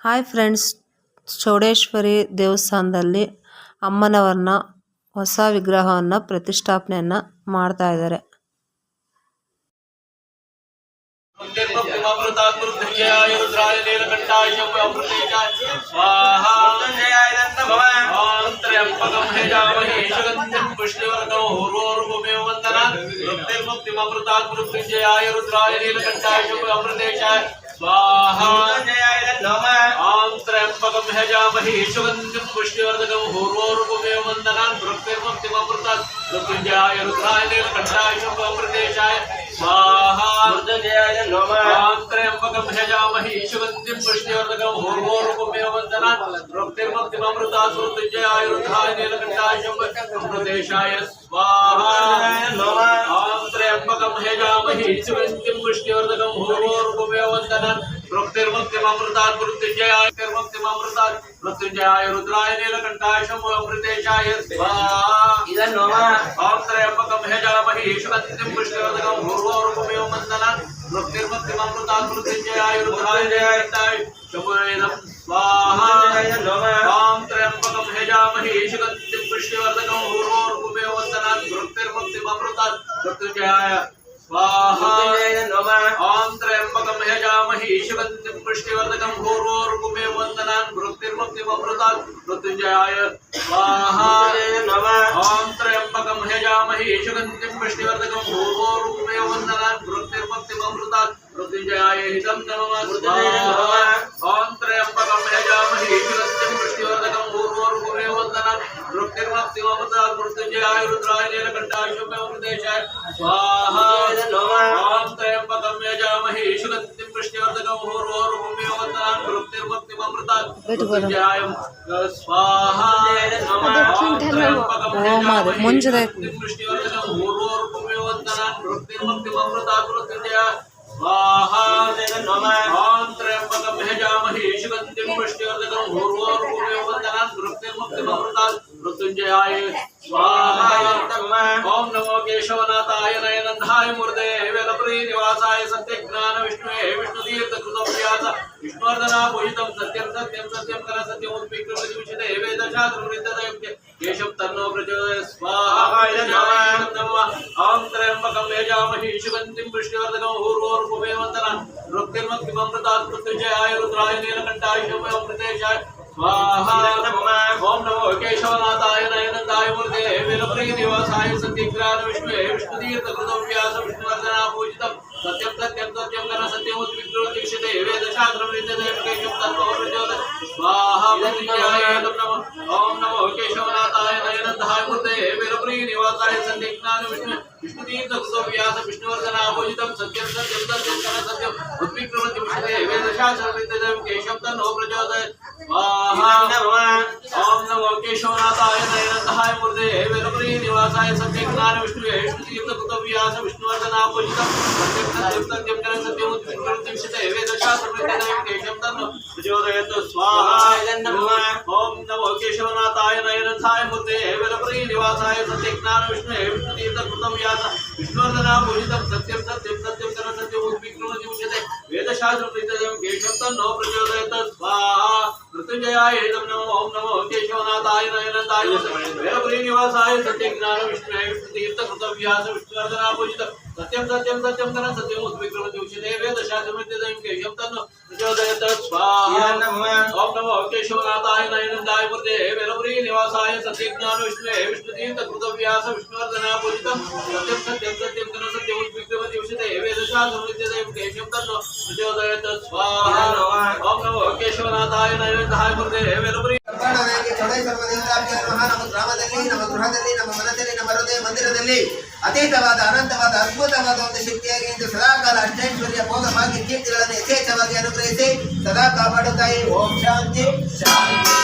Hi friends, Chowdeshwari ದೇವಸ್ಥಾನದಲ್ಲಿ ಅಮ್ಮನವರನ್ನ ಹೊಸ ವಿಗ್ರಹವನ್ನು ಪ್ರತಿಷ್ಠಾಪನೆಯನ್ನು ಮಾಡ್ತಾ ಇದ್ದಾರೆ. स्वाहा आं त्र्यंबकं यजामहे सुगन्धिं पुष्टिवर्धकं पूर्वोर्वमेव वन्दनान् भक्तिर्मुक्तिममृतात् मृत्युञ्जयाय रुद्राय नीलकण्ठाय शुभमृतेशाय स्वाहा मृत्युञ्जयाय नमः आं त्र्यंबकं यजामहे सुगन्धिं पुष्टिवर्धकं पूर्वोर्वमेव वन्दनान् भक्तिर्मुक्तिममृतात् मृत्युञ्जयाय रुद्राय नीलकण्ठाय शुभमृतेशाय स्वाहा नमः आं त्र्यंबकं यजामहे सुगन्धिं पुष्टिवर्धकं पूर्वोर्वमेव वन्दनान् भक्तिर्मुक्तिममृतात् मृत्युञ्जयाय मृत्युञ्जयाय रुद्राय नीलकण्ठाय शम्भुअमृतेशाय स्वाहा इदं नमः ॐ त्र्यंबकं यजामहे सुगन्धिं पुष्टिवर्धकं पूर्वोर्वमेव वन्दनान् भक्तिर्मुक्तिममृतात् मृत्युञ्जयाय रुद्राय नीलकण्ठाय शम्भुवेदं स्वाहा नमः ॐ त्र्यंबकं यजामहे सुगन्धिं पुष्टिवर्धकं पूर्वोर्वमेव वन्दनान् भक्तिर्मुक्तिममृतात् मृत्युञ्जयाय स्वाहा नमः ॐ त्र्यंबकं यजामहे सुगन्धिं पुष्टिवर्धकं पूर्वोर्वमेव वन्दनान् भक्तिर्मुक्तिममृतात् मृत्युञ्जयाय स्वाहा नमः ॐ त्र्यंबकं यजामहे सुगन्धिं पुष्टिवर्धकं पूर्वोर्वमेव वन्दनान् भक्तिर्मुक्तिममृतात् मृत्युञ्जयाय हितं नमः स्वाहा ॐ त्र्यंबकं यजामहे सुगन्धिं पुष्टिवर्धकं पूर्वोर्वमेव वन्दनान् भक्तिर्मुक्तिममृतात् मृत्युञ्जयाय रुद्राय नीलकण्ठाय शुभमृतेशाय स्वाहा ॐ त्र्यंबकं यजामहे सुगन्धिं पुष्टिवर्धकं पूर्वोर्वमेव वन्दनान् भक्तिर्मुक्तिममृतात् मृत्युञ्जयाय स्वाहा ॐ त्र्यंबकं यजामहे सुगन्धिं पुष्टिवर्धकं पूर्वोर्वमेव वन्दनान् भक्तिर्मुक्तिममृतात् मृत्युञ्जयाय स्वाहा नमः ॐ त्र्यंबकं यजामहे सुगन्धिं पुष्टिवर्धकं पूर्वोर्वमेव वन्दनान् भक्तिर्मुक्तिममृतात् मृत्युञ्जयाय स्वाहा ओम नमो केशवनाथाय नयनंधाय मूर्धे वेलप्रियनिवासाय सत्यज्ञान विष्णुवे विष्णुतीर्थकृतं व्यास विष्णुवर्धना पूजितं सत्यं सत्यं सत्यं कर सत्यमुद्विग्नविदुषिते वेदशास्त्रवृद्धदयुक्ते केशव तन्नो प्रचोदयात् स्वाहा नमः ॐ त्र्यंबकं यजामहे सुगन्धिं पुष्टिवर्धकं पूर्वोर्वमेव वन्दनान् भक्तिर्मुक्तिममृतात् मृत्युञ्जयाय रुद्राय नीलकण्ठाय शुभमृतेशाय स्वाहा ओम नमो केशवनाथाय नयनंदाय मूर्धे वेलप्रियनिवासाय सत्यज्ञान विष्णुवे विष्णुतीर्थकृतं व्यास विष्णुवर्धना पूजितं सत्यं सत्यं सत्यं कर सत्यमुद्विग्नविदुषिते वेदशास्त्रवृद्धदयुक्ते केशव तन्नो प्रचोदयात् स्वाहा मृत्युञ्जयाय नमः ओम नमो केशवनाथाय नयनंदाय मूर्धे वेलप्रियनिवासाय सत्यज्ञान विष्णुवे विष्णुतीर्थकृतं व्यास विष्णुवर्धना पूजितं सत्यं सत्यं सत्यं कर सत्यमुद्विग्नविदुषिते वेदशास्त्रवृद्धदयुक्ते केशव तन्नो प्रचोदयात् स्वाहा ओम नमो केशवनाथाय नयनंदाय मूर्धे वेलप्रियनिवासाय सत्यज्ञान विष्णुवे विष्णुतीर्थकृतं व्यास विष्णुवर्धना पूजितं सत्यं सत्यं सत्यं कर सत्यमुद्विग्नविदुषिते वेदशास्त्रवृद्धदयुक्ते केशव तन्नो प्रचोदयात् स्वाहा ओम नमो केशवनाथाय नयनंदाय मूर्धे वेलप्रियनिवासाय सत्यज्ञान विष्णुवे विष्णुतीर्थकृतं व्यास विष्णुवर्धना पूजितं सत्यं सत्यं सत्यं कर सत्यमुद्विग्नविदुषिते वेदशास्त्रवृद्धदयुक्ते केशव तन्नो प्रचोदयात् स्वाहा मृत्युञ्जयाय नमः ओम नमो केशवनाथाय नयनंदाय वेलप्रियनिवासाय सत्यज्ञान विष्णुवे विष्णुतीर्थकृतं व्यास विष्णुवर्धना पूजितं सत्यं सत्यं सत्यं कर सत्यमुद्विग्नविदुषिते वेदशास्त्रवृद्धदयुक्ते केशव तन्नो प्रचोदयात् स्वाहा ओम नमो केशवनाथाय नयनंदाय मूर्धे वेलप्रियनिवासाय सत्यज्ञान विष्णुवे विष्णुतीर्थकृतं व्यास विष्णुवर्धना पूजितं सत्यं सत्यं सत्यं कर सत्यमुद्विग्नविदुषिते वेदशास्त्रवृद्धदयुक्ते केशव तन्नो प्रचोदयात् स्वाहा ओम नमो केशवनाथाय नयनंदाय मूर्धे वेलप्रिय ನಮ್ಮ ಗ್ರಾಮದಲ್ಲಿ, ನಮ್ಮ ಗೃಹದಲ್ಲಿ, ನಮ್ಮ ಮನದಲ್ಲಿ, ನಮ್ಮ ಹೃದಯ ಮಂದಿರದಲ್ಲಿ ಅತೀತವಾದ ಅನಂತವಾದ ಅದ್ಭುತವಾದ ಒಂದು ಶಕ್ತಿಯಾಗಿ ಇಂದು ಸದಾಕಾಲ ಅಷ್ಟೈಶ್ವರ್ಯ ಭೋಗ ಭಾಗ್ಯ ಕೀರ್ತಿಗಳನ್ನು ಯಥೇಚ್ಛವಾಗಿ ಅನುಗ್ರಹಿಸಿ ಸದಾ ಕಾಪಾಡುತ್ತಾಯಿ. ಓಂ ಶಾಂತಿ ಶಾಂತಿ.